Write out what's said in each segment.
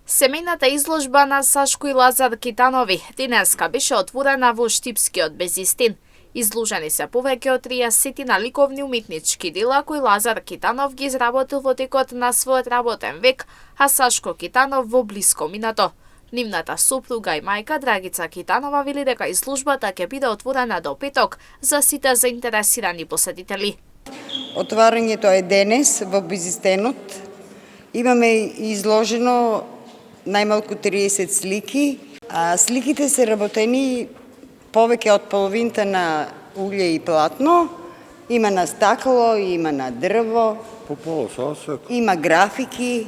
Семејната изложба на Сашко и Лазар Китанови денеска беше отворена во Штипскиот Безистин. Изложени се повеќе од 30 на ликовни уметнички дела кои Лазар Китанов ги изработил во текот на својот работен век, а Сашко Китанов во блиско минато. Нивната сопруга и мајка Драгица Китанова вели дека изложбата ќе биде отворена до петок за сите заинтересирани посетители. Отварањето е денес во Безистенот. Имаме изложено најмалку 30 слики. Сликите се работени повеќе од половинта на уље и платно. Има на стакло, има на дрво, има графики,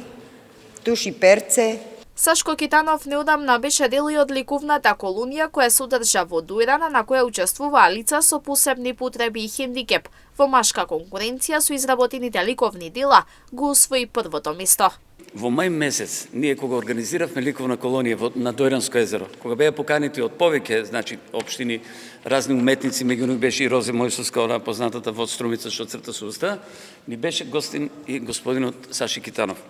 туш и перце. Сашко Китанов неодамна беше дел и од ликовната колонија која се одржа во Дујрана, на која учествуваа лица со посебни потреби и хендикеп. Во машка конкуренција со изработените ликовни дела го усвои првото место. Во мај месец, ние кога организиравме ликовна колонија на Дојранско езеро, кога беа поканети од повеќе, општини, разни уметници, меѓу нив беше и Розе Мојсовска, она познатата водструмица што црта со уста, ни беше гостин и господинот Саши Китанов.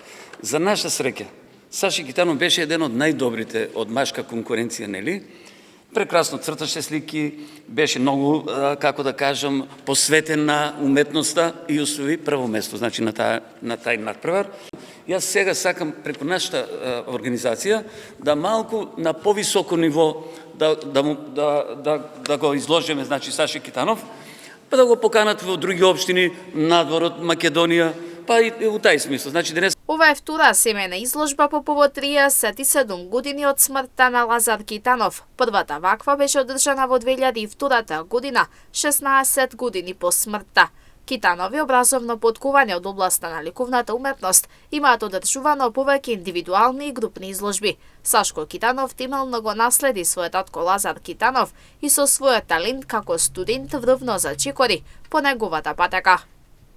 За наша среќа, Саши Китанов беше еден од најдобрите од машка конкуренција, нели? Прекрасно црташе слики, беше многу, како да кажам, посветен на уметноста и усвои прво место, на тај надпревар. Јас сега сакам преку нашата организација да малку на повисоко ниво да го изложиме, Саши Китанов, па да го поканат во други општини, надвор од Македонија, па и у тај смисла. Денес ова е втора семејна изложба по повод 37 години од смртта на Лазар Китанов. Првата ваква беше одржана во 2002 година, 16 години по смртта. Китанови, образовно подкувани од областа на ликовната уметност, имаат одржувано повеќе индивидуални и групни изложби. Сашко Китанов темелно го наследи својот татко Лазар Китанов и со својот талент како студент врвно зачекори по неговата патека.